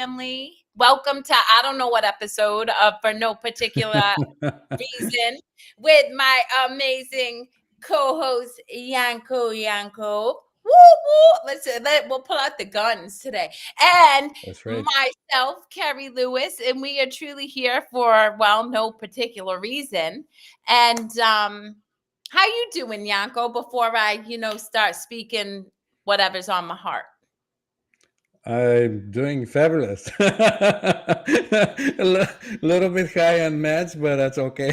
family. Welcome to I don't know what episode of For No Particular Reason with my amazing co-host Yanko. Woo woo! We'll pull out the guns today. And That's right. myself, Kerri Lewis, and we are truly here for no particular reason. And how you doing, Yanko, before I, start speaking whatever's on my heart? I'm doing fabulous. Little bit high on meds, but that's okay.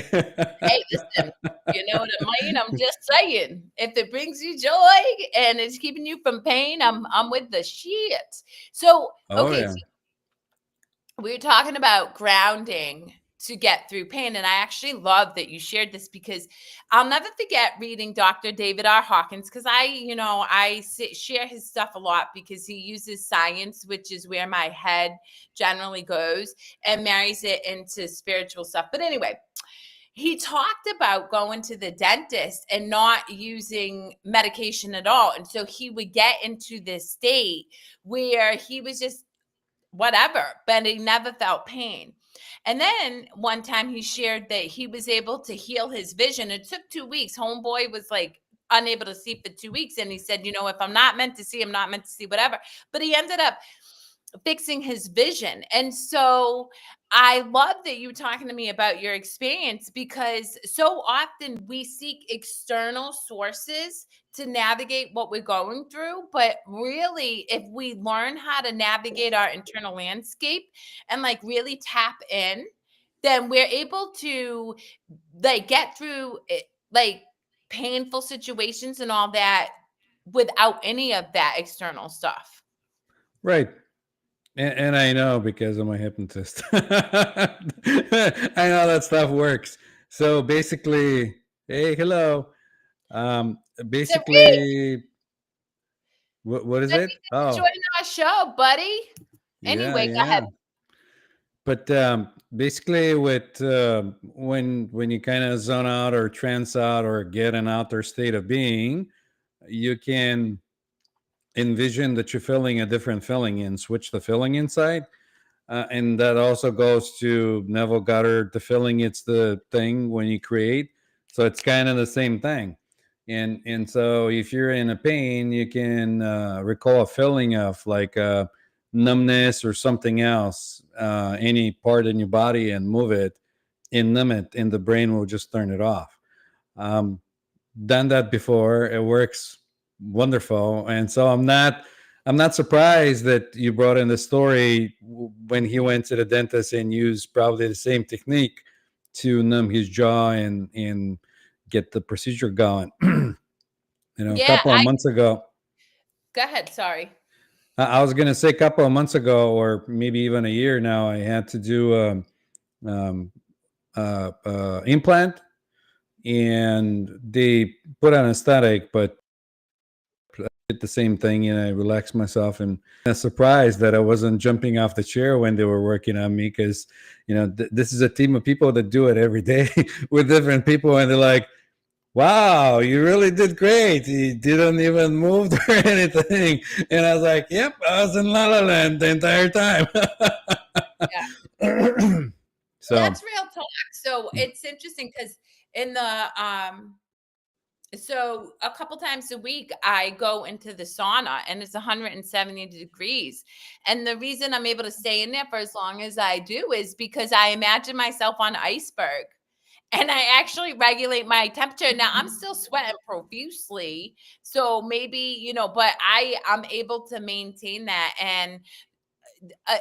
Hey, listen, you know what I mean? I'm just saying, if it brings you joy and it's keeping you from pain, I'm with the shit. So, Oh okay, yeah. so we were talking about grounding to get through pain. And I actually love that you shared this because I'll never forget reading Dr. David R. Hawkins because I share his stuff a lot because he uses science, which is where my head generally goes, and marries it into spiritual stuff. But anyway, he talked about going to the dentist and not using medication at all. And so he would get into this state where he was just whatever, but he never felt pain. And then one time he shared that he was able to heal his vision. It took 2 weeks. Homeboy was like unable to see for 2 weeks. And he said, if I'm not meant to see, I'm not meant to see, whatever. But he ended up fixing his vision. And so I love that you were talking to me about your experience because so often we seek external sources to navigate what we're going through. But really, if we learn how to navigate our internal landscape and really tap in, then we're able to get through it, painful situations and all that without any of that external stuff. Right. And I know because I'm a hypnotist. I know that stuff works. So basically, hey, hello. Um, So, basically, what is when it? you Oh, join our show, buddy. yeah, Anyway, go yeah. ahead. But basically, with when you kind of zone out or trance out or get an outer state of being, you can envision that you're feeling a different feeling and switch the feeling inside. And that also goes to Neville Goddard. The feeling, it's the thing when you create. So it's kind of the same thing. And so if you're in a pain, you can recall a feeling of like numbness or something else, any part in your body, and move it and numb it, and the brain will just turn it off. Um, Done that before. It works wonderful. And so I'm not surprised that you brought in the story when he went to the dentist and used probably the same technique to numb his jaw and get the procedure going. A Yeah, couple of months ago, go ahead. Sorry. I was going to say a couple of months ago, or maybe even a year now, I had to do um, implant, and they put anesthetic, but I did the same thing, and I relaxed myself, and I was surprised that I wasn't jumping off the chair when they were working on me, because this is a team of people that do it every day with different people, and they're like, wow, you really did great. You didn't even move or anything. And I was like, yep, I was in La La Land the entire time. Yeah, So that's real talk. So it's interesting because in the so a couple times a week I go into the sauna and it's 170 degrees. And the reason I'm able to stay in there for as long as I do is because I imagine myself on an iceberg. And I actually regulate my temperature. Now I'm still sweating profusely. So maybe, but I'm able to maintain that. And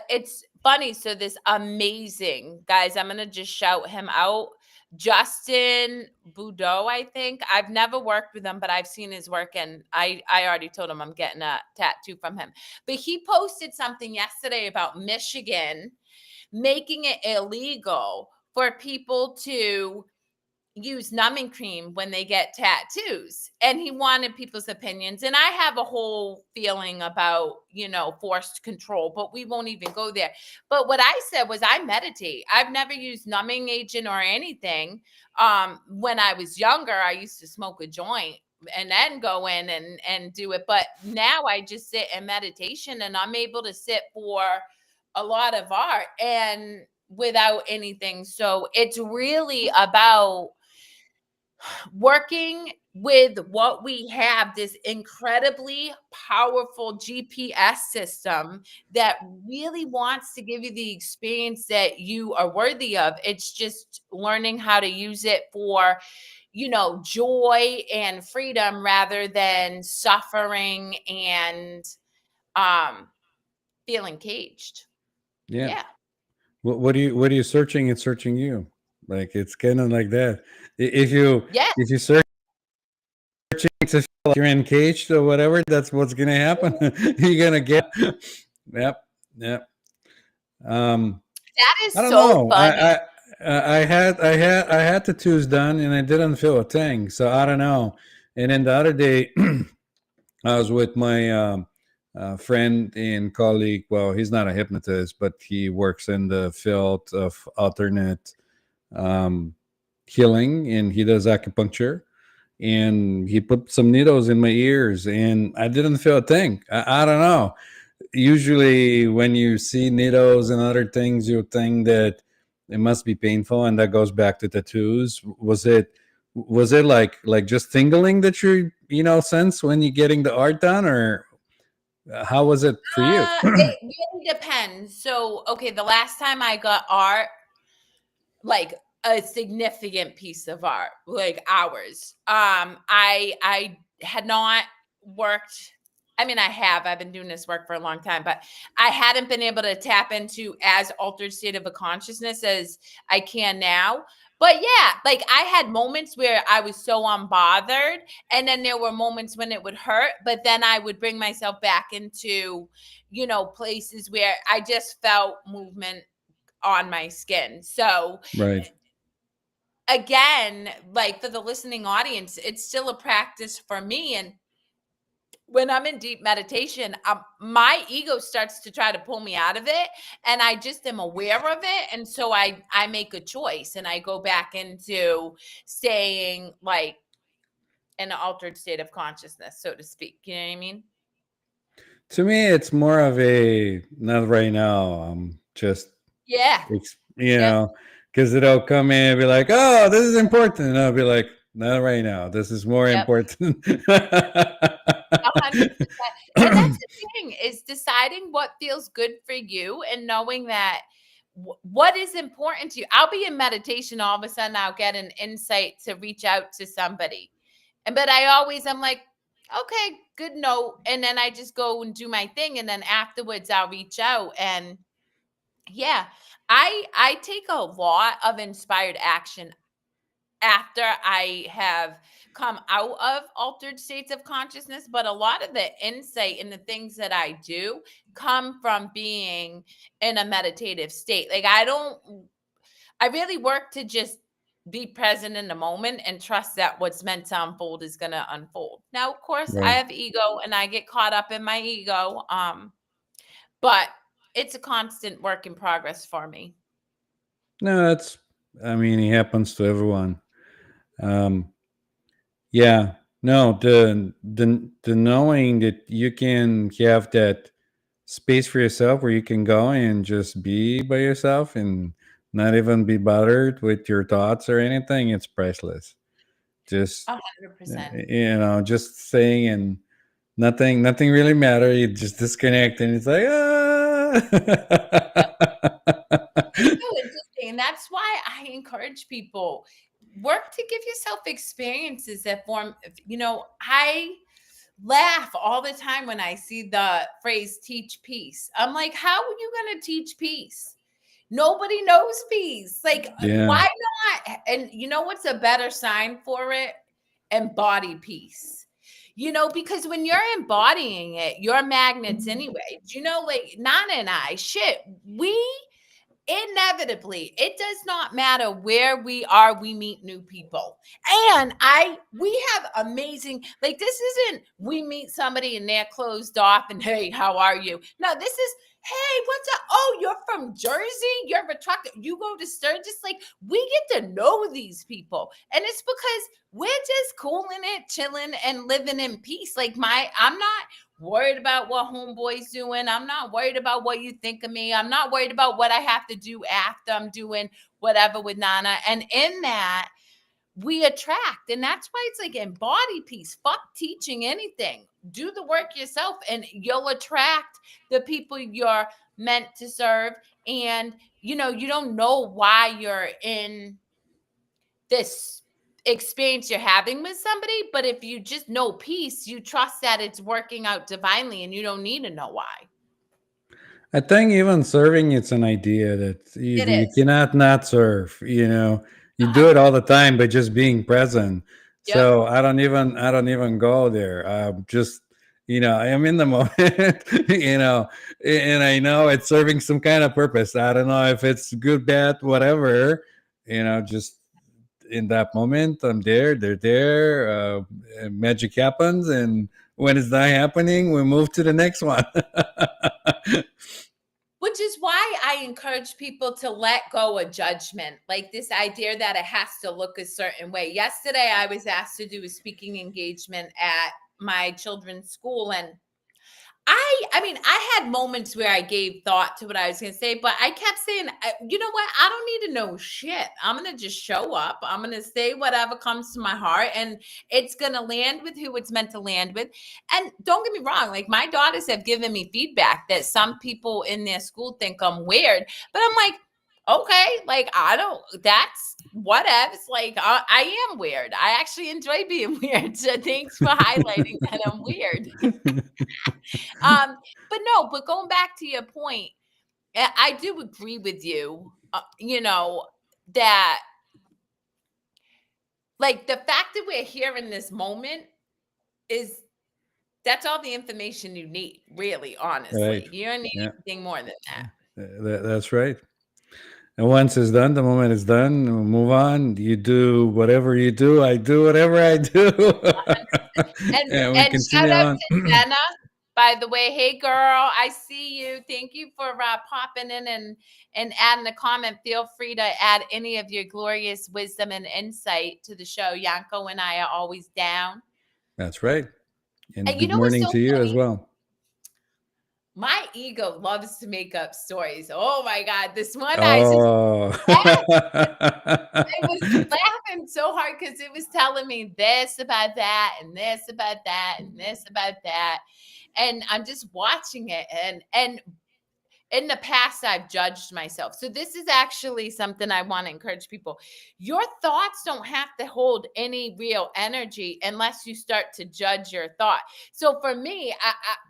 it's funny. So this amazing guys, I'm gonna just shout him out. Justin Boudreau, I think. I've never worked with him, but I've seen his work, and I already told him I'm getting a tattoo from him. But he posted something yesterday about Michigan making it illegal for people to use numbing cream when they get tattoos, and he wanted people's opinions. And I have a whole feeling about forced control, but we won't even go there. But what I said was I meditate. I've never used numbing agent or anything. When I was younger, I used to smoke a joint and then go in and do it, but now I just sit in meditation, and I'm able to sit for a lot of art and without anything. So it's really about working with what we have, this incredibly powerful GPS system that really wants to give you the experience that you are worthy of. It's just learning how to use it for, joy and freedom rather than suffering and um feeling caged. Yeah. Yeah. What are you searching? It's searching you. Like it's kind of like that. If you Yeah. if you searching to feel like you're encaged or whatever, that's what's gonna happen. You're gonna get. Yep. Yep. Um, That I is don't so know. funny. I had tattoos done and I didn't feel a thing. So I don't know. And then the other day, I was with my friend and colleague. Well, he's not a hypnotist, but he works in the field of alternate um, healing, and he does acupuncture. And he put some needles in my ears, and I didn't feel a thing. I don't know. Usually, when you see needles and other things, you think that it must be painful, and that goes back to tattoos. Was it like just tingling that you sense when you're getting the art done, or how was it for you? It really depends. So, okay, the last time I got art, like a significant piece of art, like hours. I had not worked. I mean, I've been doing this work for a long time, but I hadn't been able to tap into as altered state of a consciousness as I can now. But yeah, like I had moments where I was so unbothered, and then there were moments when it would hurt, but then I would bring myself back into, places where I just felt movement on my skin. So Right. again, like for the listening audience, it's still a practice for me. And when I'm in deep meditation, my ego starts to try to pull me out of it, and I just am aware of it. And so I make a choice, and I go back into staying like in an altered state of consciousness, so to speak. You know what I mean? To me, it's more of a not right now. Just Yeah. Ex Yep. because it'll come in and be like, "Oh, this is important," and I'll be like, "Not right now. This is more Yep. important." 100%. And that's the thing, is deciding what feels good for you and knowing that what is important to you. I'll be in meditation, all of a sudden I'll get an insight to reach out to somebody. But I'm like, okay, good note. And then I just go and do my thing. And then afterwards I'll reach out. And yeah, I take a lot of inspired action after I have come out of altered states of consciousness. But a lot of the insight and the things that I do come from being in a meditative state. Like I really work to just be present in the moment and trust that what's meant to unfold is going to unfold. Now, of course, I Right. have ego and I get caught up in my ego. But it's a constant work in progress for me. No, I mean, it happens to everyone. Um, yeah. No, the knowing that you can have that space for yourself where you can go and just be by yourself and not even be bothered with your thoughts or anything, it's priceless. Just 100%. just saying and nothing really matter. You just disconnect and it's like It's so interesting. And that's why I encourage people, work to give yourself experiences that form, I laugh all the time when I see the phrase teach peace. I'm like, how are you going to teach peace? Nobody knows peace. Like, yeah, why not? And you know what's a better sign for it? Embody peace. Because when you're embodying it, you're magnets anyway. Like Nana and I, shit, we inevitably, it does not matter where we are, we meet new people. And we have amazing, like, this isn't we meet somebody and they're closed off and hey, how are you? No, this is, hey, what's up? Oh, you're from Jersey, you're a trucker, you go to Sturgis. Like, we get to know these people, and it's because we're just cooling it, chilling, and living in peace. Like I'm not worried about what homeboy's doing. I'm not worried about what you think of me. I'm not worried about what I have to do after I'm doing whatever with Nana. And in that, we attract. And that's why it's like embody peace. Fuck teaching anything. Do the work yourself and you'll attract the people you're meant to serve. And you don't know why you're in this experience you're having with somebody, but if you just know peace, you trust that it's working out divinely and you don't need to know why. I think even serving, it's an idea that It you is cannot not serve. You do it 100. all the time by just being present. Yep. So I don't even go there. Just I am in the moment. And I know it's serving some kind of purpose. I don't know if it's good, bad, whatever. Just in that moment, I'm there. They're there. And magic happens, and when it's not happening, we move to the next one. Which is why I encourage people to let go of judgment, like this idea that it has to look a certain way. Yesterday, I was asked to do a speaking engagement at my children's school, and I mean, I had moments where I gave thought to what I was going to say, but I kept saying, you know what? I don't need to know shit. I'm going to just show up. I'm going to say whatever comes to my heart, and it's going to land with who it's meant to land with. And don't get me wrong, like my daughters have given me feedback that some people in their school think I'm weird, but I'm like, okay, like I don't, that's whatever. It's like I am weird. I actually enjoy being weird. So thanks for highlighting that I'm weird. But no, but going back to your point, I do agree with you, that like the fact that we're here in this moment is that's all the information you need, really, Right. honestly. You don't need Yeah. anything more than that. That's right. And once it's done, the moment it's done, we move on. You do whatever you do. I do whatever I do. And And we and shout continue out on. to Jenna, by the way. Hey girl, I see you. Thank you for popping in and adding a comment. Feel free to add any of your glorious wisdom and insight to the show. Yanko and I are always down. That's right. And And you good know what's morning so to you as funny? well. My ego loves to make up stories. Oh my God. This one, Oh. I was laughing so hard because it was telling me this about that and this about that and this about that. And I'm just watching it. And in the past, I've judged myself. So this is actually something I want to encourage people. Your thoughts don't have to hold any real energy unless you start to judge your thought. So for me,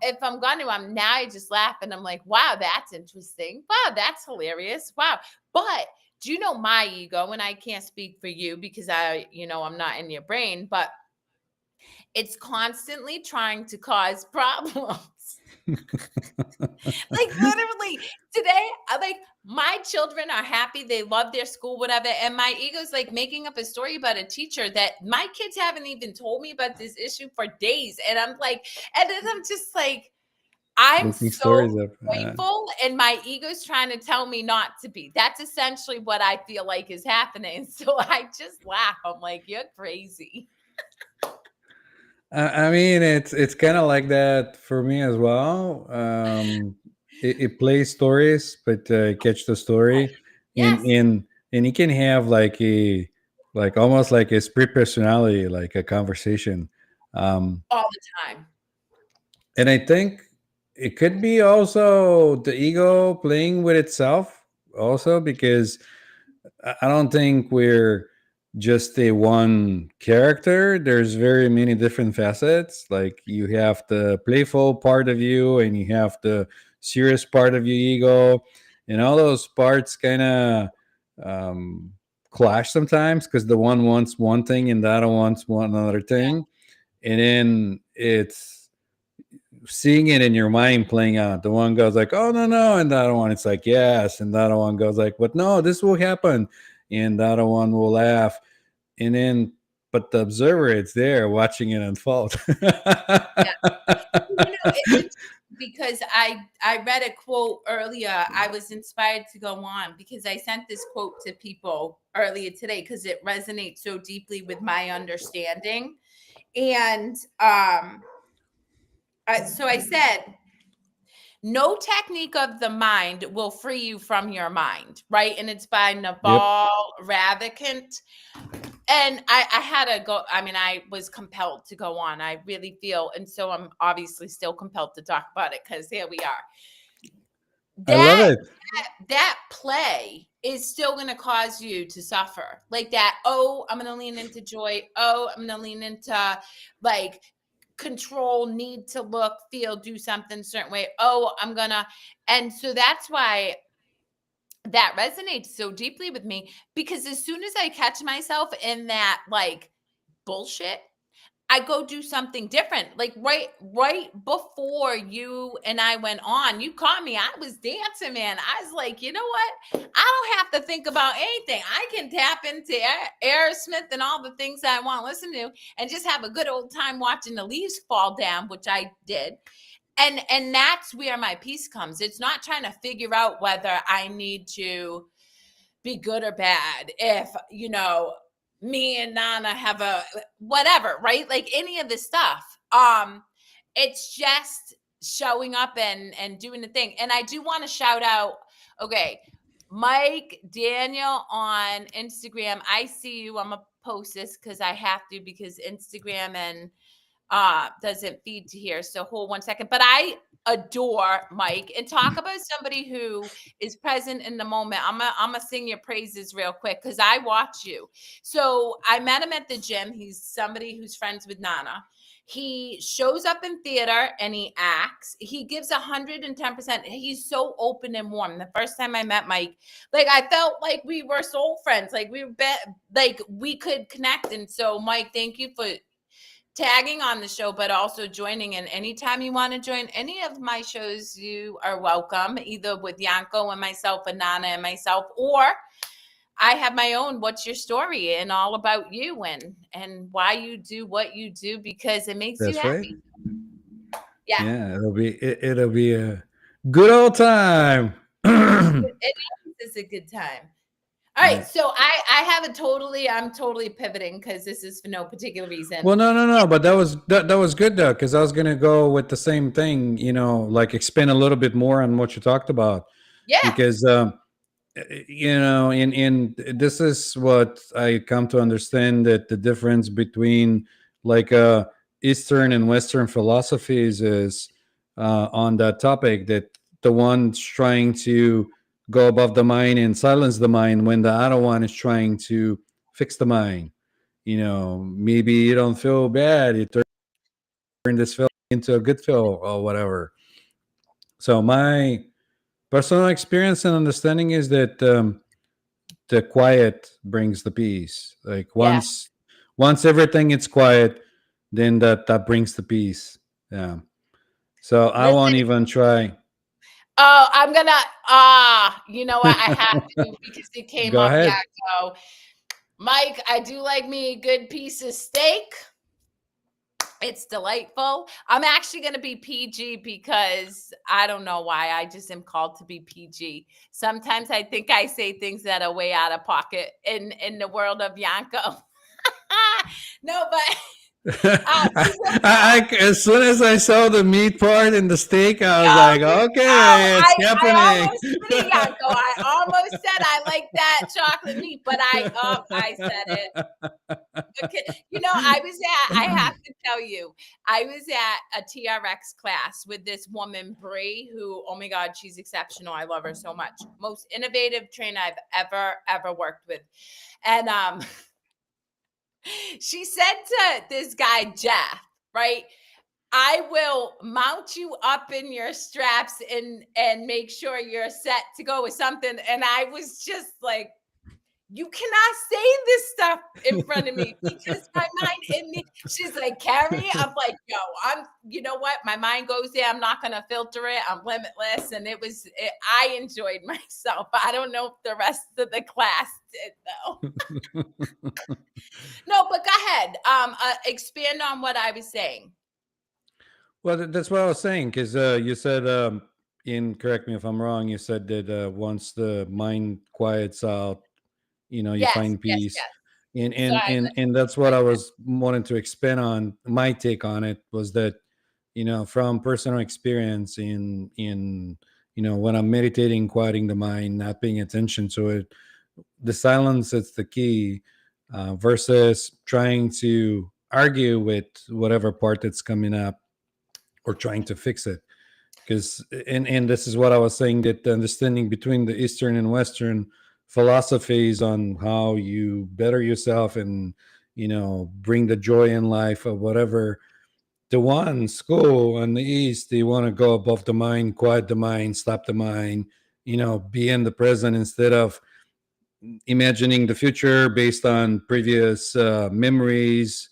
if I'm going to, I just laugh and I'm like, wow, that's interesting. Wow, that's hilarious. Wow. But do you know my ego? And I can't speak for you because I'm not in your brain, but it's constantly trying to cause problems. Like literally today, like my children are happy, they love their school, whatever, and my ego's like making up a story about a teacher that my kids haven't even told me about this issue for days, and I'm like, and then I'm just like, I'm Making stories so up. joyful, and my ego's trying to tell me not to be. That's essentially what I feel like is happening. So I just laugh. I'm like, you're crazy. I mean, it's kind of like that for me as well. It plays stories, but catch the Right. story, and Yes, and and you can have like almost like a split personality, like a conversation. Um, all the time. and I think it could be also the ego playing with itself, also because I don't think we're just a one character. There's very many different facets. Like you have the playful part of you, and you have the serious part of your ego, and all those parts kind of um, clash sometimes because the one wants one thing and the other wants one other thing, and then it's seeing it in your mind playing out. The one goes like, "Oh no, no," and the other one it's like, "Yes," and the other one goes like, "But no, this will happen," and the other one will laugh, and then but the observer it's there watching it unfold. Yeah. You know, it's interesting. because I read a quote earlier. I was inspired to go on because I sent this quote to people earlier today because it resonates so deeply with my understanding. And so I said, no technique of the mind will free you from your mind, right? And it's by Yep. Naval Ravikant. And I had to go. I mean, I was compelled to go on. I really feel, and so I'm obviously still compelled to talk about it because here we are. I love That it. that play is still going to cause you to suffer. Like that, oh, I'm going to lean into joy. Oh, I'm going to lean into like control, need to look, feel, do something a certain way. Oh, I'm going to. And so that's why that resonates so deeply with me, because as soon as I catch myself in that like bullshit, I go do something different. Like right before you and I went on, you caught me. I was dancing, man. I was like, you know what? I don't have to think about anything. I can tap into Aerosmith and all the things that I want to listen to and just have a good old time watching the leaves fall down, which I did. And that's where my peace comes. It's not trying to figure out whether I need to be good or bad, if me and Nana have a whatever, right? Like any of this stuff. It's just showing up and doing the thing. And I do want to shout out, okay, Mike Daniel on Instagram. I see you. I'm gonna post this because I have to, because Instagram and doesn't feed to here. So hold 1 second. But I adore Mike, and talk about somebody who is present in the moment. I'm gonna sing your praises real quick because I watch you. So I met him at the gym. He's somebody who's friends with Nana. He shows up in theater and he acts. He gives 110%. He's so open and warm. The first time I met Mike, like I felt like we were soul friends. Like like we could connect. And so, Mike, thank you for tagging on the show, but also joining. And anytime you want to join any of my shows, you are welcome, either with Yanko and myself and Nana and myself, or I have my own What's Your Story, and all about you and why you do what you do, because it makes you That's right. happy. Yeah. Yeah, it'll be a good old time. It is a good time. All right, Yeah. so I have a I'm totally pivoting because this is for no particular reason. Well, no, but that was good though, because I was gonna go with the same thing. Like expand a little bit more on what you talked about, Yeah, because in this is what I come to understand, that the difference between like Eastern and Western philosophies is on that topic, that the one's trying to go above the mind and silence the mind, when the other one is trying to fix the mind. Maybe you don't feel bad, you turn this feel into a good feel or whatever. So my personal experience and understanding is that the quiet brings the peace. Like yeah. once everything is quiet, then that brings the peace. Yeah. So I Listen, won't even try. oh, I'm gonna you know what? I have to because it came Go up. Yeah, ahead. so Mike, I do like me a good piece of steak. It's delightful. I'm actually going to be PG because I don't know why. I just am called to be PG. Sometimes I think I say things that are way out of pocket in the world of Yanko. No, but people As soon as I saw the meat part in the steak, I was oh, like, oh, okay, it's I happening. almost said it, Yanko. I almost said I like that chocolate meat, but I said it. Okay. I have to tell you, I was at a TRX class with this woman, Bree, who, oh my God, she's exceptional. I love her so much. Most innovative trainer I've ever worked with. And she said to this guy, Jeff, right? I will mount you up in your straps and make sure you're set to go with something. And I was just like, you cannot say this stuff in front of me because my mind in me, she's like, Kerri, I'm like, yo, you know what? My mind goes there. I'm not going to filter it. I'm limitless. And I enjoyed myself. I don't know if the rest of the class did though. No, but go ahead. Expand on what I was saying. Well, that's what I was saying because you said, in correct me if I'm wrong, you said that once the mind quiets out, you Yes, find yes, peace, yes. and So and and and that's what I was wanting to expand on. My take on it was that, from personal experience, in when I'm meditating, quieting the mind, not paying attention to it, the silence is the key, versus trying to argue with whatever part that's coming up or trying to fix it. Because, and this is what I was saying, that the understanding between the Eastern and Western philosophies on how you better yourself and bring the joy in life or whatever. The one school in the East, they want to go above the mind, quiet the mind, stop the mind, be in the present instead of imagining the future based on previous memories.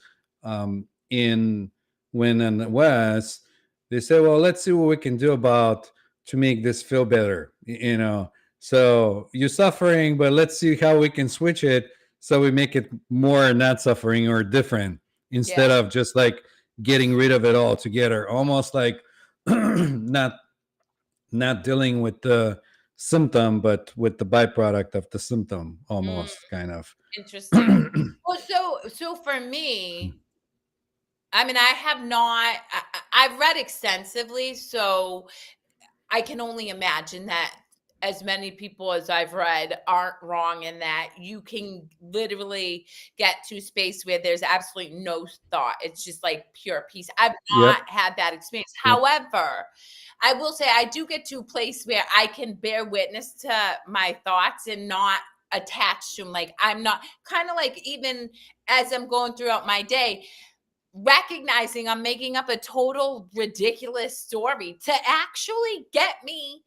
In When in the West, they say, well, let's see what we can do about to make this feel better. So you're suffering, but let's see how we can switch it so we make it more not suffering or different, yeah. instead of just like getting rid of it all together, almost like not dealing with the symptom, but with the byproduct of the symptom, Mm, almost kind of. interesting. Well, so for me, I mean, I have not. I've read extensively, so I can only imagine that as many people as I've read aren't wrong in that you can literally get to a space where there's absolutely no thought. It's just like pure peace. I've not Yep. had that experience. Yep. However, I will say I do get to a place where I can bear witness to my thoughts and not attached to them. Like I'm not kind of like even as I'm going throughout my day, recognizing I'm making up a total ridiculous story to actually get me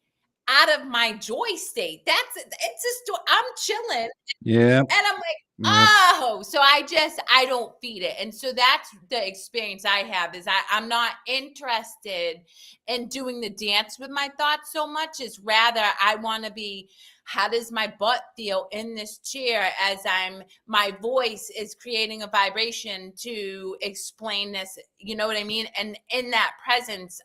out of my joy state. It's a story. I'm chilling Yep. and I'm like, Yep. oh, so I don't feed it. And so that's the experience I have is I'm not interested in doing the dance with my thoughts so much as rather I want to be, how does my butt feel in this chair as my voice is creating a vibration to explain this, you know what I mean? And in that presence,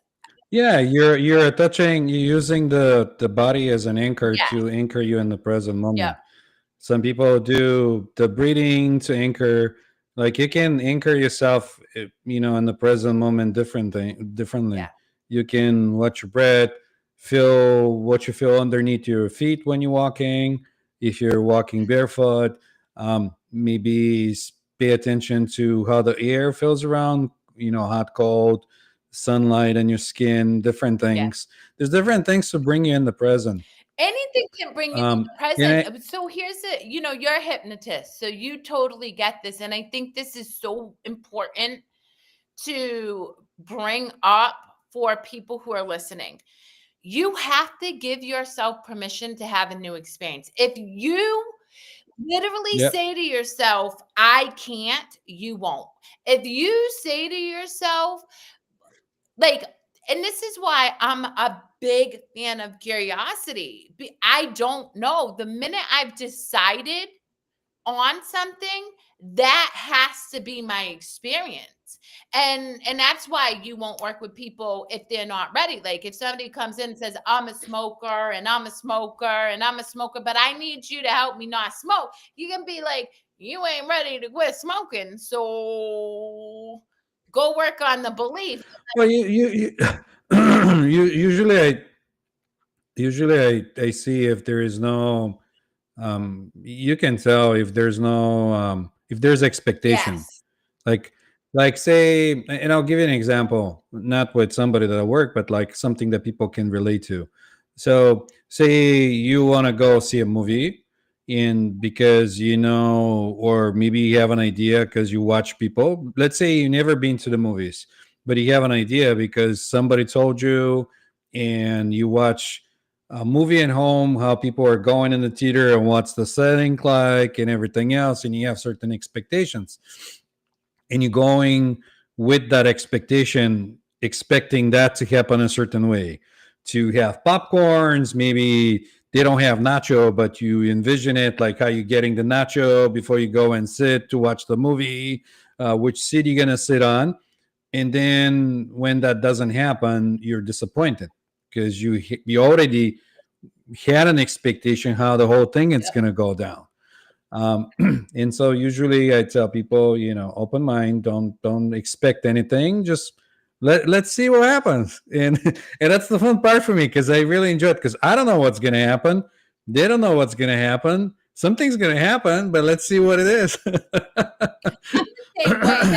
Yeah, you're using the body as an anchor yeah, to anchor you in the present yep, moment. Some people do the breathing to anchor. Like you can anchor yourself, in the present moment differently. yeah, You can watch your breath, feel what you feel underneath your feet when you're walking. If you're walking barefoot, maybe pay attention to how the air feels around, hot, cold, sunlight on your skin, different yeah. things. There's different things to bring you in the present. Anything can bring you in the And present. it, So here's the, you're a hypnotist, so you totally get this. And I think this is so important to bring up for people who are listening. You have to give yourself permission to have a new experience. If you literally yep. say to yourself, I can't, you won't. If you say to yourself, like, and this is why I'm a big fan of curiosity. I don't know. The minute I've decided on something, that has to be my experience. And that's why you won't work with people if they're not ready. Like if somebody comes in and says, I'm a smoker and I'm a smoker and I'm a smoker, but I need you to help me not smoke. You can be like, you ain't ready to quit smoking. So go work on the belief. Well, you usually I see if there is no, you can tell if there's no, if there's expectation, Yes. like say, and I'll give you an example, not with somebody that I work, but like something that people can relate to. So say you want to go see a movie, and because or maybe you have an idea because you watch people, let's say you never been to the movies, but you have an idea because somebody told you, and you watch a movie at home, how people are going in the theater and what's the setting like and everything else, and you have certain expectations, and you're going with that expectation, expecting that to happen a certain way, to have popcorns, maybe they don't have nacho, but you envision it like how you're getting the nacho before you go and sit to watch the movie, which seat you're going to sit on. And then when that doesn't happen, you're disappointed because you already had an expectation how the whole thing is Yep. going to go down. um, and so usually I tell people, open mind, don't expect anything, just let's see what happens. And and that's the fun part for me, because I really enjoy it, because I don't know what's going to happen, they don't know what's going to happen, something's going to happen, but let's see what it is. I'm the same way.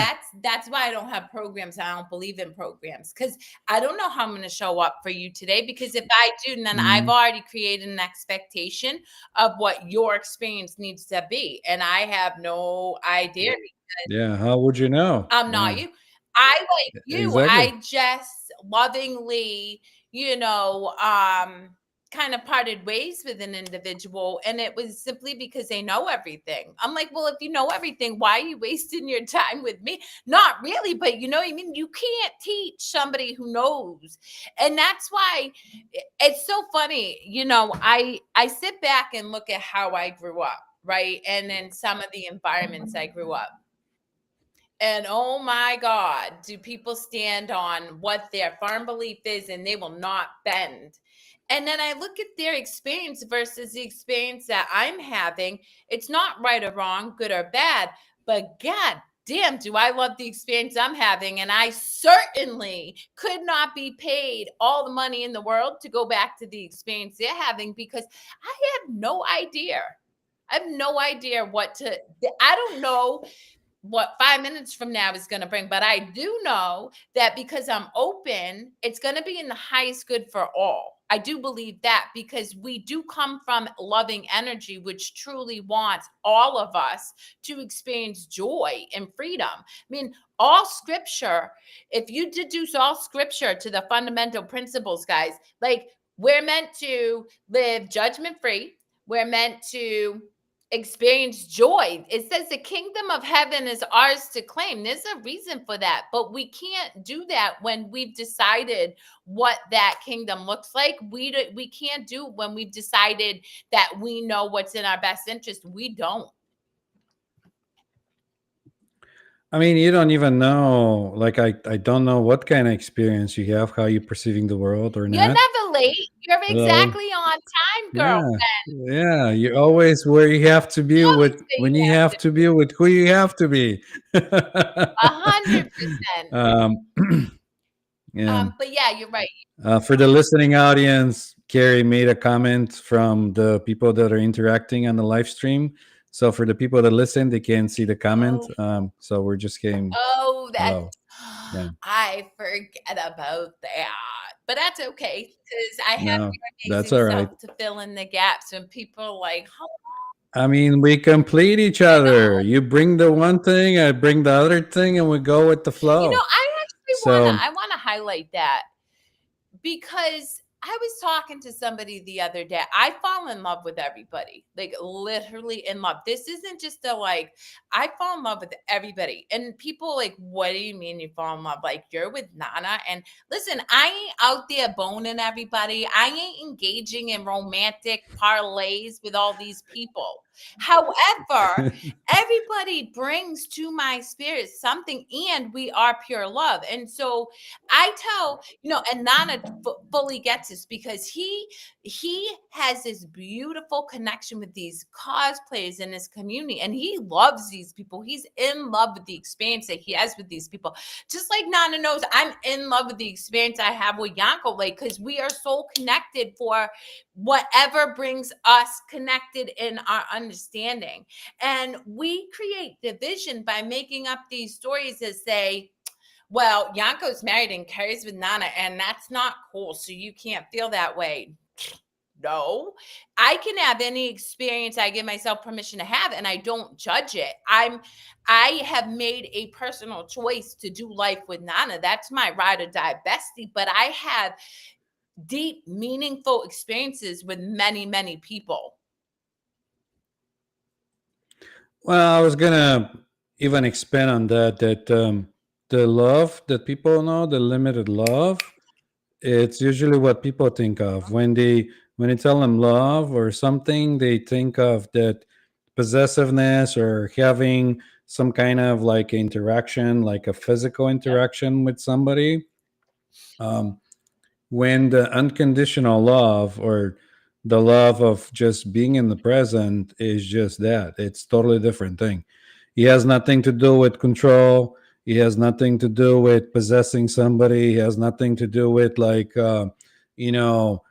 That's why I don't have programs. I don't believe in programs because I don't know how I'm going to show up for you today. Because if I do, then I've Mm, already created an expectation of what your experience needs to be, and I have no idea. yeah, how would you know? I'm not Yeah, you. I like you. exactly. I just lovingly, you know, kind of parted ways with an individual, and it was simply because they know everything. I'm like, well, if you know everything, why are you wasting your time with me? Not really, but you know what I mean? You can't teach somebody who knows. And that's why it's so funny. I sit back and look at how I grew up, right? And then some of the environments I grew up, and oh my God, do people stand on what their firm belief is and they will not bend. And then I look at their experience versus the experience that I'm having. It's not right or wrong, good or bad, but God damn, do I love the experience I'm having. And I certainly could not be paid all the money in the world to go back to the experience they're having because I have no idea. I have no idea I don't know what 5 minutes from now is going to bring. But I do know that because I'm open, it's going to be in the highest good for all. I do believe that because we do come from loving energy, which truly wants all of us to experience joy and freedom. I mean, all scripture, if you deduce all scripture to the fundamental principles, guys, like we're meant to live judgment free, we're meant to experience joy. It says the kingdom of heaven is ours to claim. There's a reason for that, but we can't do that when we've decided what that kingdom looks like. We can't do it when we've decided that we know what's in our best interest. We don't. I mean, you don't even know. Like, I don't know what kind of experience you have, how you perceiving the world or You're not. never late. You're So exactly on time, girl. yeah, yeah, you're always where you have to be You always with say when you you have have to to be be with who you have to be. 100%. um, yeah. But yeah, you're right. For the listening audience, Kerri made a comment from the people that are interacting on the live stream. So for the people that listen, they can see the comment. Oh, So we're just saying oh, that's hello. Yeah. I forget about that. But that's okay because I have No, your that's amazing all right. self to fill in the gaps when people are like, "Huh?" I mean, we complete each I other. know. You bring the one thing, I bring the other thing, and we go with the flow. I actually So, wanna highlight that because I was talking to somebody the other day. I fall in love with everybody, like literally in love. This isn't just a like, I fall in love with everybody. And people like, what do you mean you fall in love? Like, you're with Nana. And listen, I ain't out there boning everybody. I ain't engaging in romantic parlays with all these people. However, everybody brings to my spirit something, and we are pure love. And so I tell and Nana fully gets this because he has this beautiful connection with these cosplayers in his community, and he loves these people. He's in love with the experience that he has with these people. Just like Nana knows, I'm in love with the experience I have with Yanko, like because we are so connected for whatever brings us connected in our understanding. And we create division by making up these stories that say, well, Yanko's married and Kerri's with Nana, and that's not cool. So you can't feel that way. No, I can have any experience I give myself permission to have, and I don't judge it. I have made a personal choice to do life with Nana. That's my ride or die bestie. But I have deep, meaningful experiences with many, many people. well, I was gonna even expand on that. That the love that people know, the limited love, it's usually what people think of when they tell them love or something. They think of that possessiveness or having some kind of like interaction, like a physical Yep. interaction with somebody. um, when the unconditional love, or the love of just being in the present, is just that, it's totally different thing. It has nothing to do with control. It has nothing to do with possessing somebody. It has nothing to do with like you know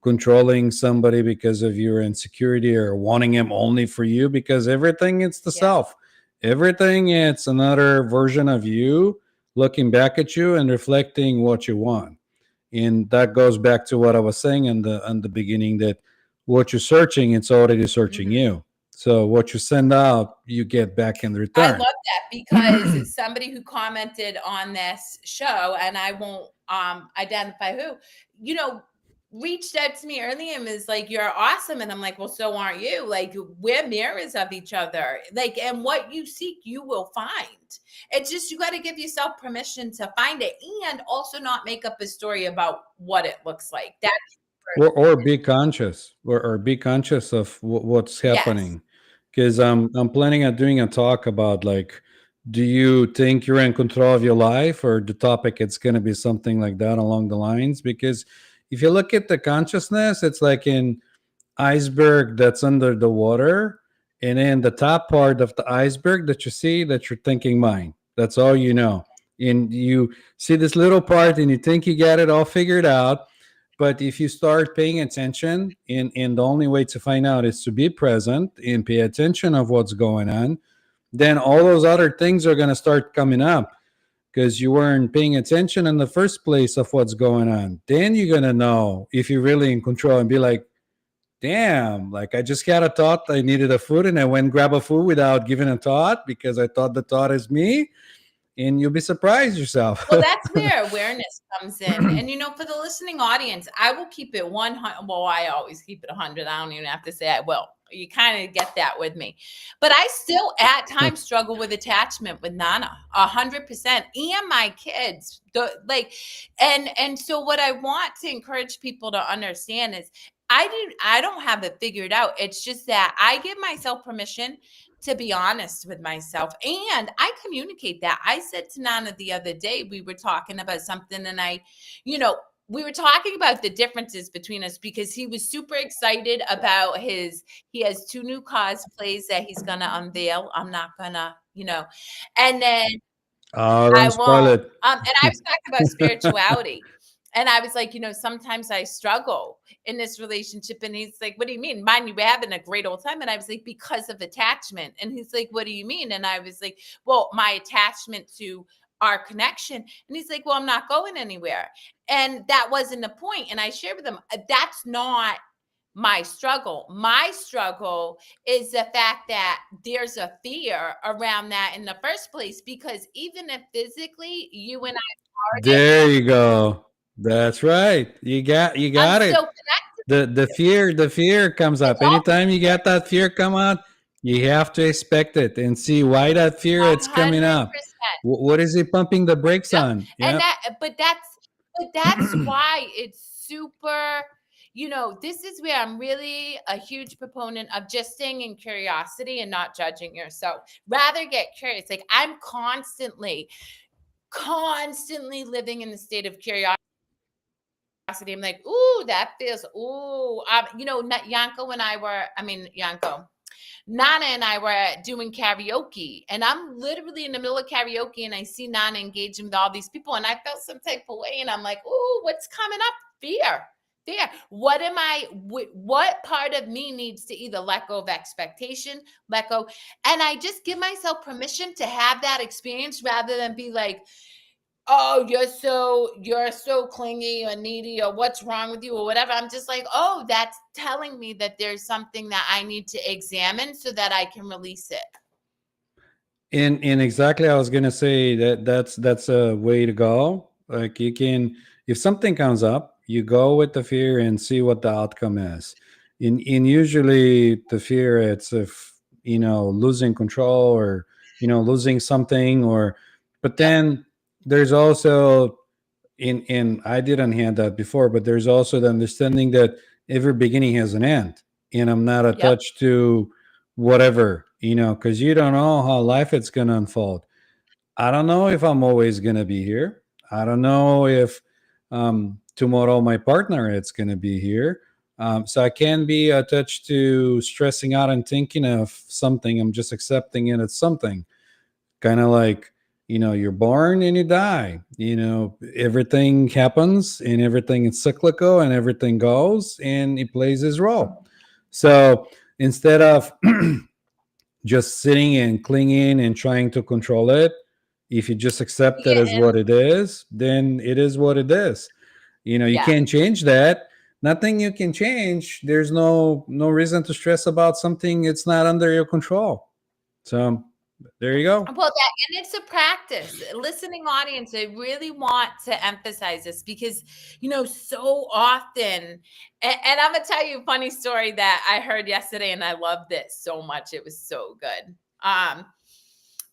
controlling somebody because of your insecurity, or wanting him only for you, because everything it's the Yeah. self. Everything it's another version of you looking back at you and reflecting what you want. And that goes back to what I was saying in the beginning, that what you're searching, it's already searching Mhm. you. So what you send out, you get back in I love return. that because somebody who commented on this show, and I won't identify who, you know, reached out to me early and was like, "You're awesome," and I'm like, "Well, so aren't you? Like, we're mirrors of each other. Like, and what you seek, you will find. It's just you got to give yourself permission to find it, and also not make up a story about what it looks like. That's Or be conscious, or be conscious of what's yes, happening, because I'm planning on doing a talk about like, do you think you're in control of your life, or the topic it's going to be something like that along the lines. Because if you look at the consciousness, it's like in iceberg that's under the water, and then the top part of the iceberg that you see, that you're thinking mind, that's all you know. And you see this little part and you think you got it all figured out. But if you start paying attention, and the only way to find out is to be present and pay attention of what's going on, then all those other things are going to start coming up, because you weren't paying attention in the first place of what's going on. Then you're going to know if you're really in control, and be like, damn, like I just had a thought I needed a food, and I went grab a food without giving a thought, because I thought the thought is me. And you'll be surprised yourself. well, that's where awareness comes in. And, for the listening audience, I will keep it 100. Well, I always keep it 100. I don't even have to say I will. You kind of get that with me. But I still at times struggle with attachment with Nana, 100%, and my kids. And so what I want to encourage people to understand is I don't have it figured out. It's just that I give myself permission to be honest with myself. And I communicate that. I said to Nana the other day, we were talking about something, and you know, we were talking about the differences between us because he was super excited about he has two new cosplays that he's gonna unveil. I'm not gonna, and then Oh, I don't spoil won't. it. And I was talking about spirituality. And I was like, sometimes I struggle in this relationship. And he's like, what do you mean? Mind you, we're having a great old time. And I was like, because of attachment. And he's like, what do you mean? And I was like, well, my attachment to our connection. And he's like, well, I'm not going anywhere. And that wasn't the point. And I shared with him, that's not my struggle. My struggle is the fact that there's a fear around that in the first place, because even if physically you and I parted, There you go. That's right. You I'm got still it. connected The with the you. fear the fear comes It's up all anytime you get that fear come out. You have to expect it and see why that fear it's coming up. 100%. What is it pumping the brakes Yep. on? And Yep. but that's why it's super, this is where I'm really a huge proponent of just staying in curiosity and not judging yourself. Rather get curious. Like I'm constantly living in the state of curiosity. I'm like, ooh, that feels, ooh, Yanko and I were, I mean, Yanko, Nana and I were doing karaoke, and I'm literally in the middle of karaoke, and I see Nana engaging with all these people, and I felt some type of way, and I'm like, "Ooh, what's coming up? Fear, fear. What am I? What part of me needs to either let go of expectation, let go, and I just give myself permission to have that experience rather than be like, oh, you're so clingy or needy or what's wrong with you or whatever. I'm just like, oh, that's telling me that there's something that I need to examine so that I can release it. And exactly, I was gonna say that that's a way to go. Like you can, if something comes up, you go with the fear and see what the outcome is. In usually the fear it's if losing control, or losing something, or but Yep. then there's also, in I didn't hear that before, but there's also the understanding that every beginning has an end, and I'm not Yep. attached to whatever, because you don't know how life is going to unfold. I don't know if I'm always going to be here. I don't know if tomorrow my partner is going to be here. So I can be attached to stressing out and thinking of something. I'm just accepting it as something. Kind of like, you're born and you die. Everything happens and everything is cyclical and everything goes and it plays its role. So instead of just sitting and clinging and trying to control it, if you just accept it Yeah, as what it is, then it is what it is. You yeah. can't change that. Nothing you can change. There's no reason to stress about something it's not under your control. So there you go. Well, that and it's a practice. Listening audience, I really want to emphasize this because, so often, and I'm gonna tell you a funny story that I heard yesterday, and I loved it so much. It was so good.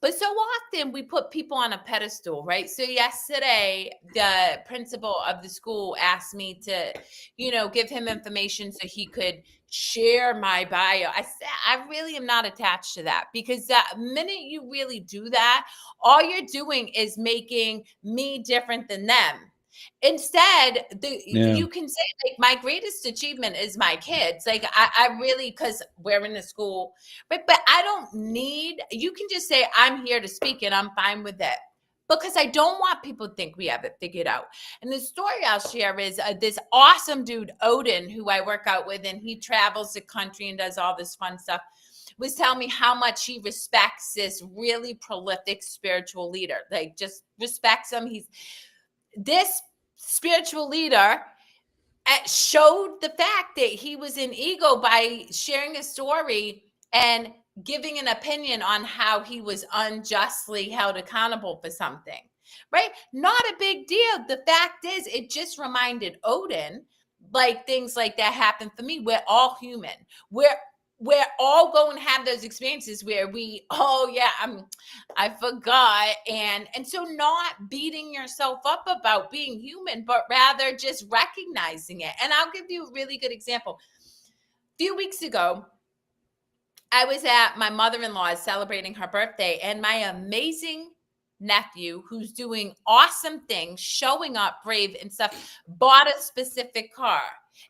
But so often we put people on a pedestal, right? So yesterday, the principal of the school asked me to, give him information so he could share my bio. I said, I really am not attached to that because the minute you really do that, all you're doing is making me different than them. Instead, Yeah. you can say like my greatest achievement is my kids. Like I really, because we're in the school, but I don't need. You can just say I'm here to speak, and I'm fine with it because I don't want people to think we have it figured out. And the story I'll share is this awesome dude, Odin, who I work out with, and he travels the country and does all this fun stuff, was telling me how much he respects this really prolific spiritual leader. Like, just respects him. He's this spiritual leader showed the fact that he was in ego by sharing a story and giving an opinion on how he was unjustly held accountable for something, right? Not a big deal. The fact is, it just reminded Odin, like things like that happen for me. We're all human. We're all going to have those experiences where oh yeah, I forgot. And so not beating yourself up about being human, but rather just recognizing it. And I'll give you a really good example. A few weeks ago, I was at my mother-in-law's celebrating her birthday, and my amazing nephew, who's doing awesome things, showing up brave and stuff, bought a specific car.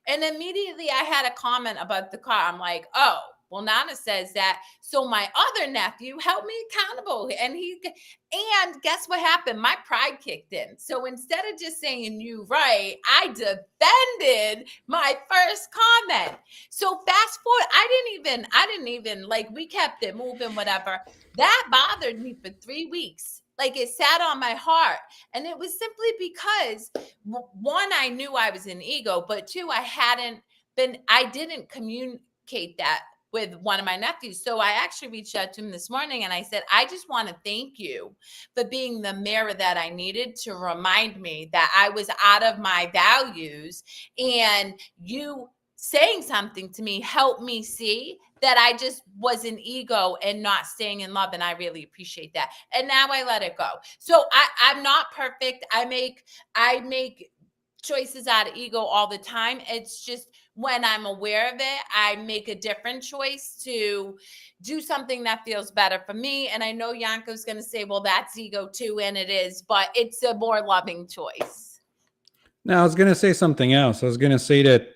And immediately I had a comment about the car. I'm like, oh, well, Nana says that. So my other nephew held me accountable. And guess what happened? My pride kicked in. So instead of just saying you right, I defended my first comment. So fast forward, I didn't even like, we kept it moving, whatever. That bothered me for 3 weeks. Like, it sat on my heart. And it was simply because one, I knew I was in ego, but two, I didn't communicate that with one of my nephews. So I actually reached out to him this morning and I said, I just want to thank you for being the mirror that I needed to remind me that I was out of my values, and you saying something to me helped me see that I just was an ego and not staying in love. And I really appreciate that. And now I let it go. So I'm not perfect. I make choices out of ego all the time. It's just when I'm aware of it, I make a different choice to do something that feels better for me. And I know Yanko's going to say, well, that's ego too. And it is, but it's a more loving choice. Now I was gonna say something else. I was gonna say that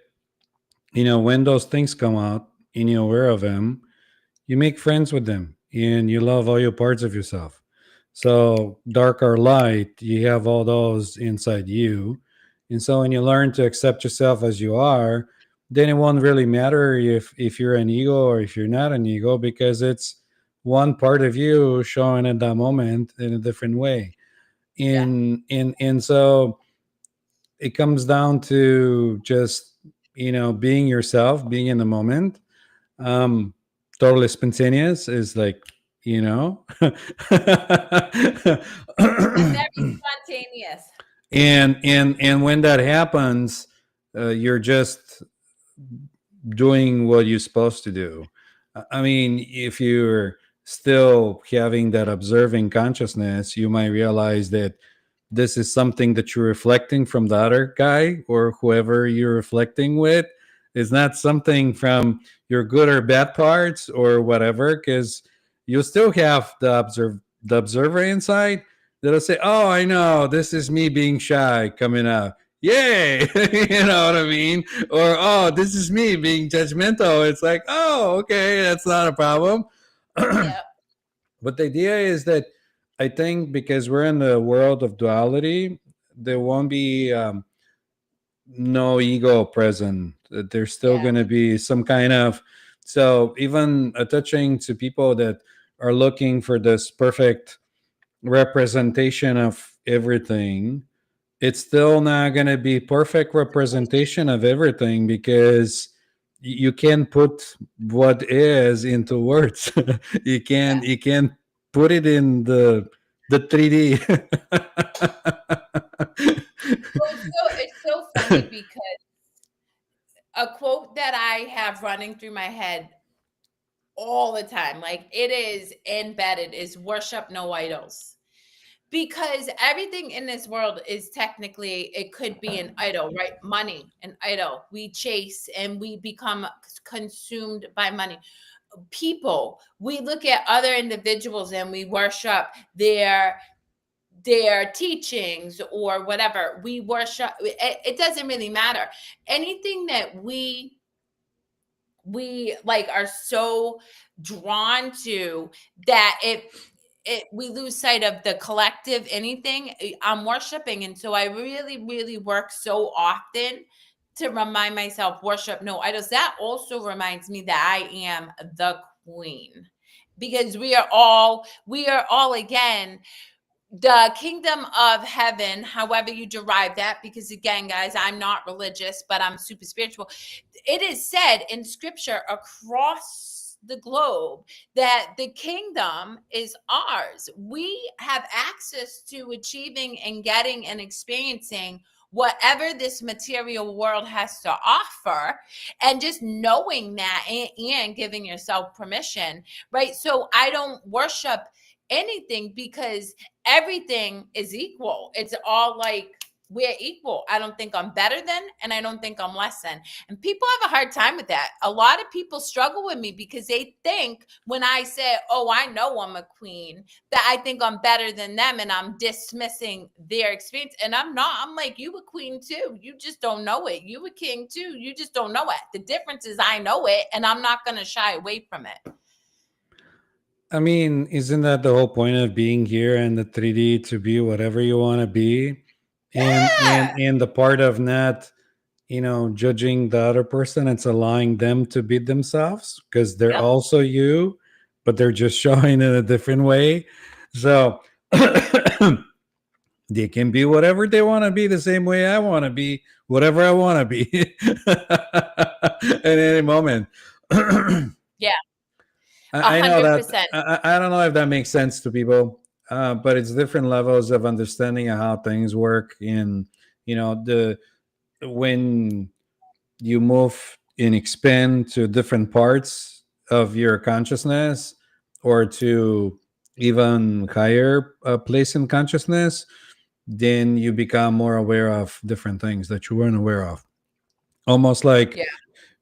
when those things come out and you're aware of them, you make friends with them and you love all your parts of yourself. So, dark or light, you have all those inside you. And so, when you learn to accept yourself as you are, then it won't really matter if you're an ego or if you're not an ego, because it's one part of you showing at that moment in a different way. Yeah. And so it comes down to just being yourself, being in the moment. um Totally spontaneous is like, you know I'm very spontaneous. and when that happens, you're just doing what you're supposed to do. I mean, if you're still having that observing consciousness, you might realize that this is something that you're reflecting from the other guy or whoever you're reflecting with. It's not something from your good or bad parts or whatever, because you still have the observer inside that'll say, "Oh, I know, this is me being shy coming out. Yay!" You know what I mean? Or, "Oh, this is me being judgmental." It's like, "Oh, okay, that's not a problem." Yeah. But the idea is that I think because we're in the world of duality, there won't be no ego present. There's still Yeah. going to be some kind of, so even touching to people that are looking for this perfect representation of everything, it's still not going to be perfect representation of everything, because you can't put what is into words. Yeah. You can't put it in the 3D. Well, it's so funny because a quote that I have running through my head all the time, like it is embedded, is worship no idols. Because everything in this world is technically, it could be an idol, right? Money, an idol. We chase and we become consumed by money. People, we look at other individuals and we worship their teachings or whatever. We worship it doesn't really matter. Anything that we like are so drawn to that it we lose sight of the collective anything. I'm worshiping, and so I really work so often to remind myself, worship no idols. That also reminds me that I am the queen, because we are all again the kingdom of heaven, however you derive that, because again, guys, I'm not religious, but I'm super spiritual. It is said in scripture across the globe that the kingdom is ours. We have access to achieving and getting and experiencing whatever this material world has to offer, and just knowing that, and giving yourself permission, right? So I don't worship anything because everything is equal. It's all like we're equal. I don't think I'm better than, and I don't think I'm less than. And people have a hard time with that. A lot of people struggle with me because they think when I say, "Oh, I know I'm a queen," that I think I'm better than them and I'm dismissing their experience. And I'm not. I'm like, you a queen too. You just don't know it. You a king too. You just don't know it. The difference is I know it, and I'm not going to shy away from it. I mean, isn't that the whole point of being here in the 3D, to be whatever you want to be? Yeah. And the part of not, judging the other person, it's allowing them to be themselves, because they're Yep. also you, but they're just showing in a different way. So they can be whatever they want to be, the same way I want to be whatever I want to be at any moment. Yeah. A I know hundred that. percent. I don't know if that makes sense to people, but it's different levels of understanding of how things work. In, the when you move and expand to different parts of your consciousness, or to even higher place in consciousness, then you become more aware of different things that you weren't aware of. Almost like Yeah.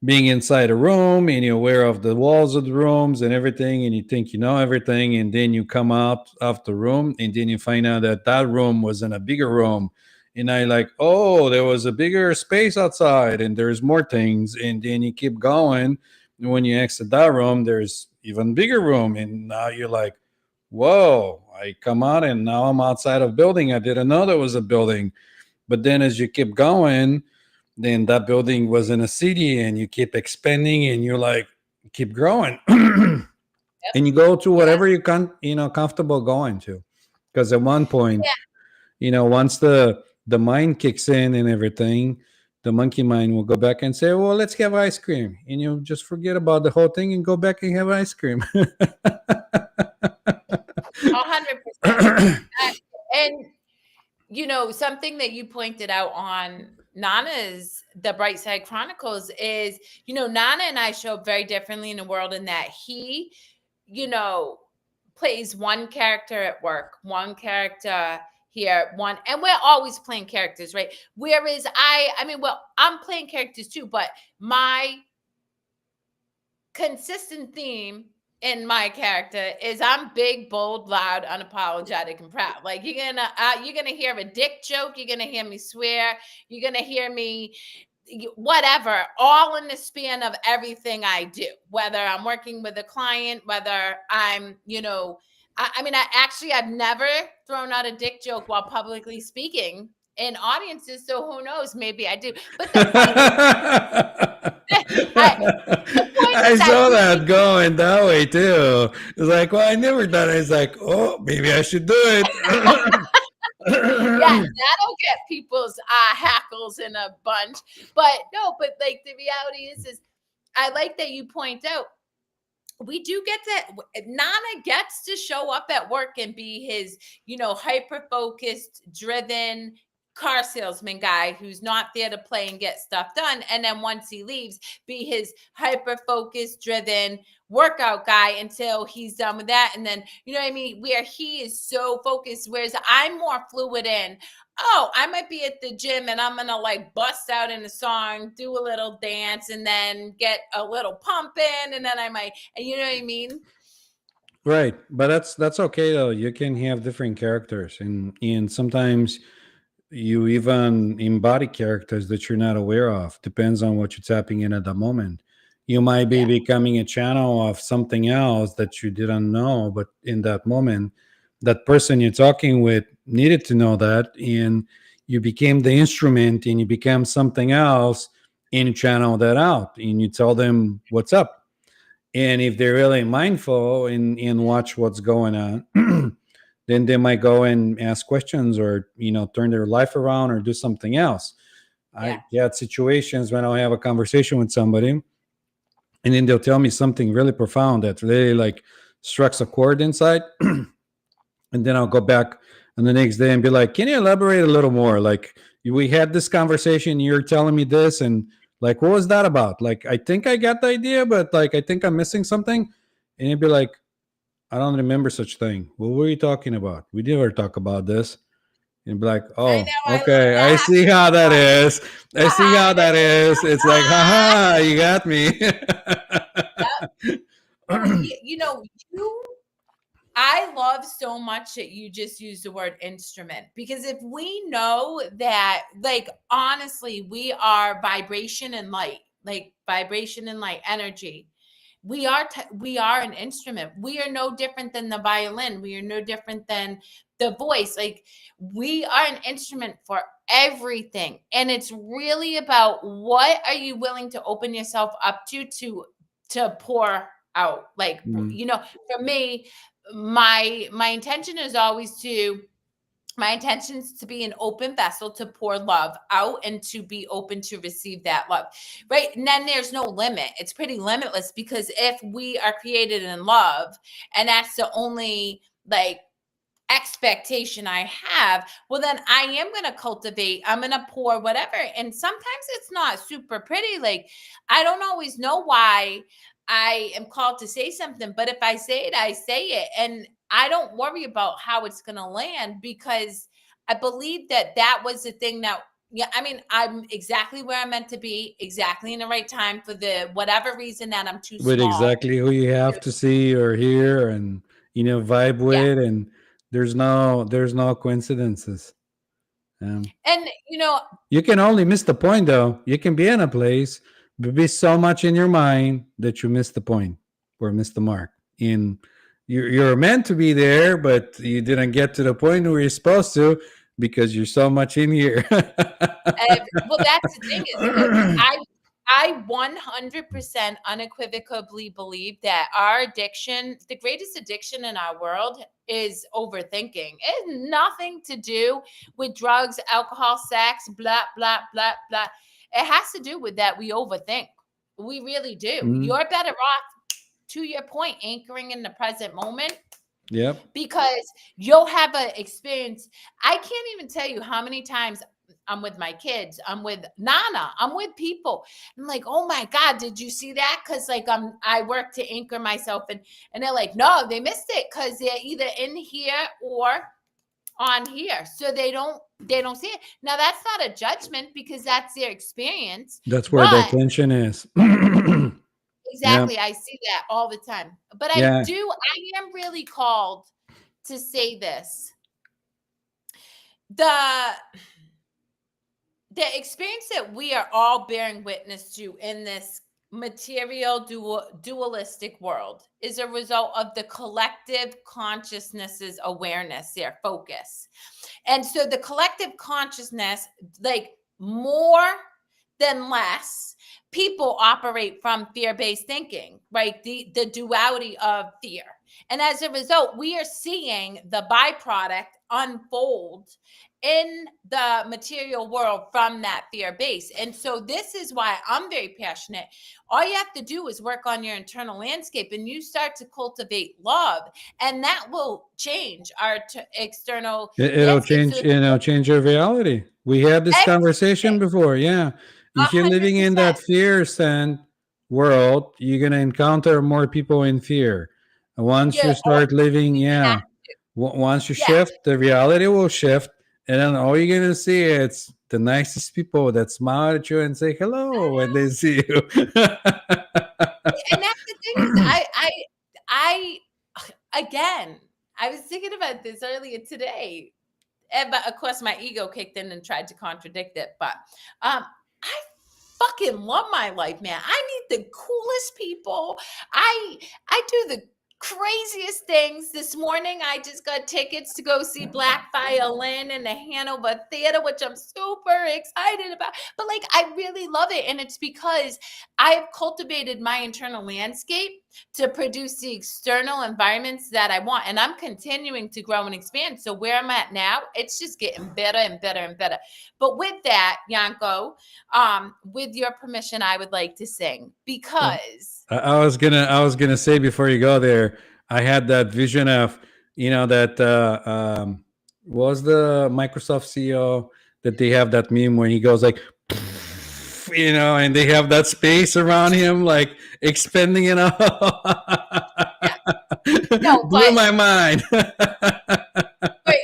being inside a room and you're aware of the walls of the rooms and everything, and you think you know everything, and then you come out of the room and then you find out that that room was in a bigger room, and I like, oh, there was a bigger space outside and there's more things, and then you keep going, and when you exit that room there's even bigger room, and now you're like, whoa, I come out and now I'm outside of building I didn't know there was a building. But then as you keep going, then that building was in a city, and you keep expanding and you're like, keep growing. Yep. And you go to Yes. whatever you can, comfortable going to, because at one point, Yeah. once the mind kicks in and everything, the monkey mind will go back and say, well, let's have ice cream, and you just forget about the whole thing and go back and have ice cream. 100%. And something that you pointed out on Nana's The Bright Side Chronicles is, Nana and I show up very differently in the world, in that you know, plays one character at work, one character here one, and we're always playing characters, right? Whereas I mean, well, I'm playing characters too, but my consistent theme in my character is I'm big, bold, loud, unapologetic, and proud. Like you're gonna hear a dick joke, you're gonna hear me swear, you're gonna hear me whatever, all in the span of everything I do, whether I'm working with a client, whether I'm, I mean, I've never thrown out a dick joke while publicly speaking in audiences. So who knows? Maybe I do. But the point is, I, the point I is, I saw that really do. going that way too. It's like, well, I never done it. It's like, oh, maybe I should do it. Yeah, that'll get people's hackles in a bunch. But no, but like the reality is I like that you point out we do get to Nana gets to show up at work and be his, hyper focused, driven car salesman guy who's not there to play and get stuff done. And then once he leaves, be his hyper focused, driven workout guy until he's done with that. And then, you know what I mean? Where he is so focused, whereas I'm more fluid in, oh, I might be at the gym and I'm gonna like bust out in a song, do a little dance, and then get a little pump in, and then I might, and you know what I mean? Right, but that's okay though. You can have different characters, and sometimes you even embody characters that you're not aware of. Depends on what you're tapping in at the moment. You might be Yeah, becoming a channel of something else that you didn't know, but in that moment, that person you're talking with needed to know that, and you became the instrument, and you became something else, and you channel that out, and you tell them what's up. And if they're really mindful and watch what's going on, then they might go and ask questions, or turn their life around or do something else. yeah, I had situations when I have a conversation with somebody, and then they'll tell me something really profound that really like strikes a chord inside. And then I'll go back on the next day and be like, can you elaborate a little more? Like, we had this conversation, you're telling me this, and like, what was that about? Like, I think I got the idea, but like, I think I'm missing something. And you'd be like, I don't remember such thing. What were you talking about? We never talk about this. And be like, I oh, know. I love okay, I that see how that is. I see how happens. that is. It's like, haha, you got me. Yep. Well, you I love so much that you just used the word instrument, because if we know that, like, honestly, we are vibration and light energy. We are an instrument. We are no different than the violin. We are no different than the voice. Like, we are an instrument for everything. And it's really about what are you willing to open yourself up to pour out. Like, Mm. for me, my intention is always to my intention is to be an open vessel to pour love out and to be open to receive that love, right? And then there's no limit. It's pretty limitless, because if we are created in love and that's the only like expectation I have, well, then I am going to cultivate, I'm going to pour whatever. And sometimes it's not super pretty. Like, I don't always know why I am called to say something, but if I say it, I say it. And I don't worry about how it's going to land, because I believe that that was the thing that, yeah, I mean, I'm exactly where I'm meant to be, exactly in the right time for the whatever reason that I'm too With small exactly who you to have do. to see or hear, and vibe Yeah. with, and there's no coincidences. Um, And, you can only miss the point though. You can be in a place, but be so much in your mind that you miss the point or miss the mark. And you're meant to be there, but you didn't get to the point where you're supposed to, because you're so much in here. Well, that's the thing is that I 100% unequivocally believe that our addiction, the greatest addiction in our world, is overthinking. It has nothing to do with drugs, alcohol, sex, blah, blah, blah, blah. It has to do with that we overthink. We really do. Mm, You're better off, to your point, anchoring in the present moment, yep. because you'll have an experience. I can't even tell you how many times I'm with my kids, I'm with Nana, I'm with people. I'm like, oh my God, did you see that? Because like I work to anchor myself, and they're like, no, they missed it because they're either in here on here, so they don't see it. Now that's not a judgment because that's their experience, That's where the but attention is. Yeah, exactly, I see that all the time. But yeah. I am really called to say this. The the experience that we are all bearing witness to in this material dualistic world is a result of the collective consciousness's awareness, their focus. And so the collective consciousness, like more than less, people operate from fear-based thinking, right? The duality of fear. And as a result, we are seeing the byproduct unfold in the material world from that fear base. And so this is why I'm very passionate. All you have to do is work on your internal landscape and you start to cultivate love, and that will change our external It'll landscape. So change, change your reality. We had this conversation everything, before. Yeah. If you're living in 100%. that fear sent world, you're going to encounter more people in fear. Once you Yeah, oh, start living, you yeah, have, once you yeah. shift, the reality will shift. And then all you're going to see is the nicest people that smile at you and say hello when they see you. And that's the thing is I again, I was thinking about this earlier today. But of course my ego kicked in and tried to contradict it. But I fucking love my life, man. I meet the coolest people. I I do the craziest things. This morning I just got tickets to go see Black Violin in the Hanover Theater, which I'm super excited about. But like I really love it. And it's because I've cultivated my internal landscape to produce the external environments that I want. And I'm continuing to grow and expand. So where I'm at now, it's just getting better and better and better. But with that, Yanko, with your permission, I would like to sing because I was gonna say before you go there, I had that vision of that was the Microsoft CEO that they have that meme when he goes like and they have that space around him like expanding it all. yeah, no, Blew but my mind. for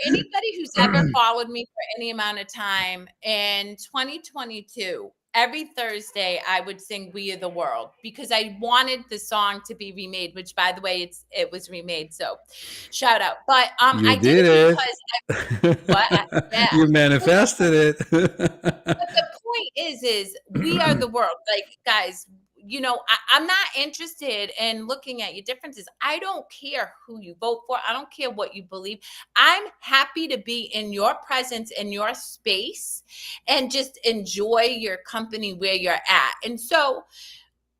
anybody who's ever followed me for any amount of time, in 2022, every Thursday I would sing "We Are the World" because I wanted the song to be remade, which by the way, it was remade. So shout out. But You I did did it it. because yeah. You manifested But it. the point is we are the world. Like, guys, I'm not interested in looking at your differences. I don't care who you vote for. I don't care what you believe. I'm happy to be in your presence, in your space, and just enjoy your company where you're at. And so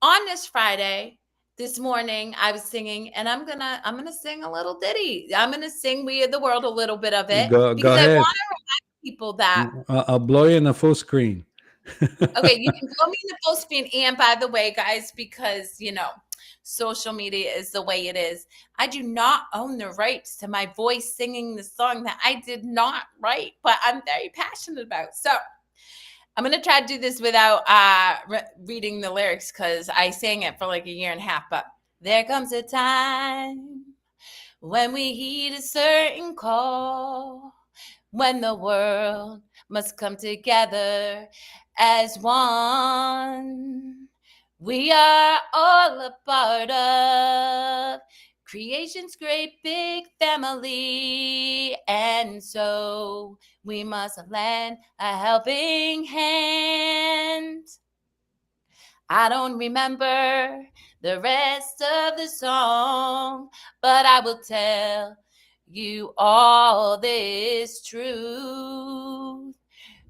on this Friday, this morning I was singing, and I'm gonna sing a little ditty. I'm gonna sing "We Are the World," a little bit of it, Go because I ahead. want people that I'll blow you in the full screen. okay, you can blow me in the full screen. And by the way, guys, because social media is the way it is, I do not own the rights to my voice singing the song that I did not write, but I'm very passionate about. So I'm gonna try to do this without reading the lyrics because I sang it for like a year and a half. But there comes a time when we heed a certain call, when the world must come together as one. We are all a part of creation's great big family, and so we must lend a helping hand. I don't remember the rest of the song, but I will tell you all this truth.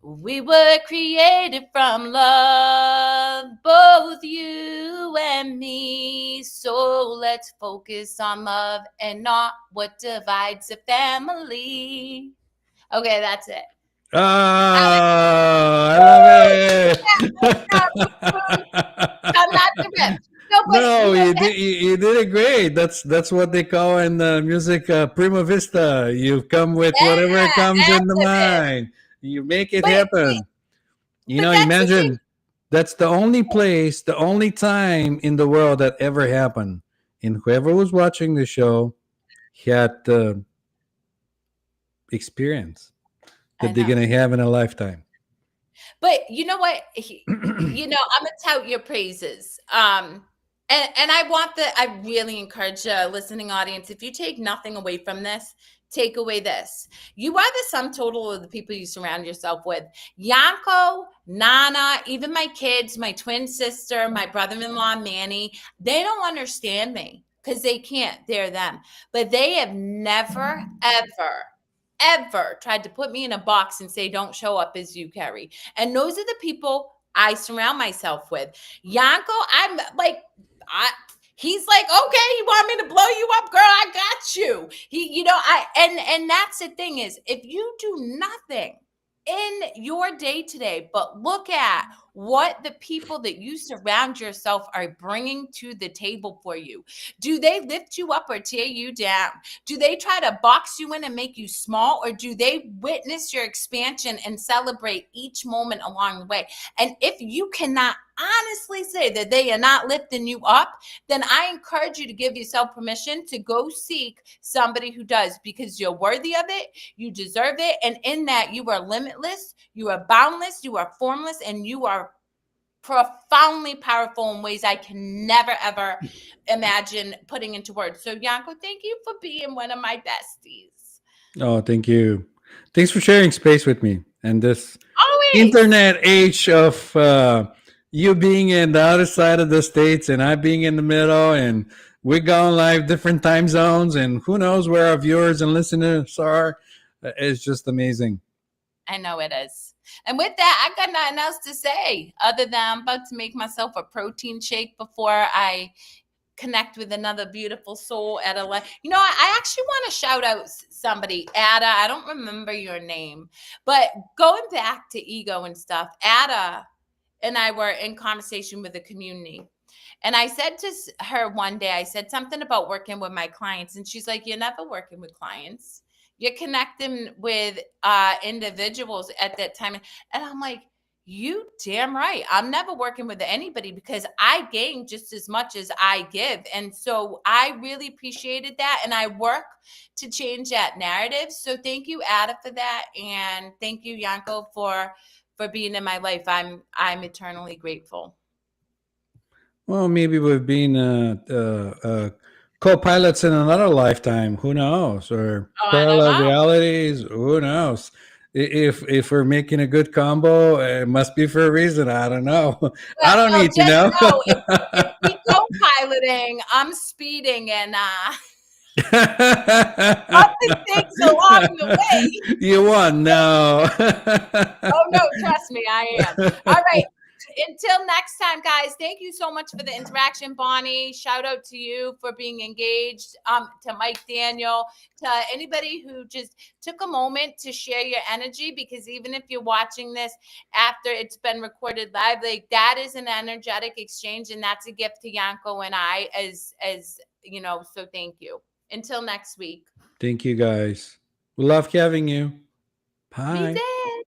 We were created from love, both you and me. So let's focus on love and not what divides a family. Okay, that's it. Oh, I love Woo! it. I'm not the rip. No, but No, that's you did it great. That's what they call in music prima vista. You come with whatever yeah, comes in the activist. mind. You make it But happen. but that's the same. Imagine that's the only place, the only time in the world that ever happened. And whoever was watching the show had experience I that they're know. gonna have in a lifetime. But you know what? I'm gonna tout your praises. And I want I really encourage the listening audience. If you take nothing away from this, take away this. You are the sum total of the people you surround yourself with. Yanko, Nana, even my kids, my twin sister, my brother-in-law, Manny, they don't understand me because they can't. They're them. But they have never, ever tried to put me in a box and say, don't show up as you, Kerri. And those are the people I surround myself with. Yanko, I'm like, he's like, okay, you want me to blow you up, girl? I got you. And that's the thing is, if you do nothing in your day today, but look at what the people that you surround yourself are bringing to the table for you. Do they lift you up or tear you down? Do they try to box you in and make you small, or do they witness your expansion and celebrate each moment along the way? And if you cannot honestly say that they are not lifting you up, then I encourage you to give yourself permission to go seek somebody who does, because you're worthy of it, you deserve it, and in that you are limitless, you are boundless, you are formless, and you are profoundly powerful in ways I can never ever imagine putting into words. So Yanko, thank you for being one of my besties. Oh, thank you. Thanks for sharing space with me and this Always. internet age of you being in the other side of the states and I being in the middle, and we're going live different time zones, and who knows where our viewers and listeners are. It's just amazing. I know it is. And with that, I got nothing else to say other than I'm about to make myself a protein shake before I connect with another beautiful soul at I actually want to shout out somebody. Ada, I don't remember your name, but going back to ego and stuff, Ada and I were in conversation with the community. And I said to her one day, I said something about working with my clients. And she's like, you're never working with clients. You're connecting with individuals at that time. And I'm like, you damn right. I'm never working with anybody because I gain just as much as I give. And so I really appreciated that. And I work to change that narrative. So thank you, Ada, for that. And thank you, Yanko, for being in my life. I'm eternally grateful. Well, maybe we've been co-pilots in another lifetime. Who knows? Or Oh, I don't parallel know. realities. Who knows? If we're making a good combo, it must be for a reason. I don't know. I don't Well, need to just know. know if we go piloting, I'm speeding and bumping things along the way. You won. No. Oh no, trust me, I am. All right. Until next time, guys, thank you so much for the interaction, Bonnie. Shout out to you for being engaged. To Mike Daniel, to anybody who just took a moment to share your energy, because even if you're watching this after it's been recorded live, like that is an energetic exchange, and that's a gift to Yanko and I so thank you. Until next week. Thank you, guys. We love having you. Me Bye. too.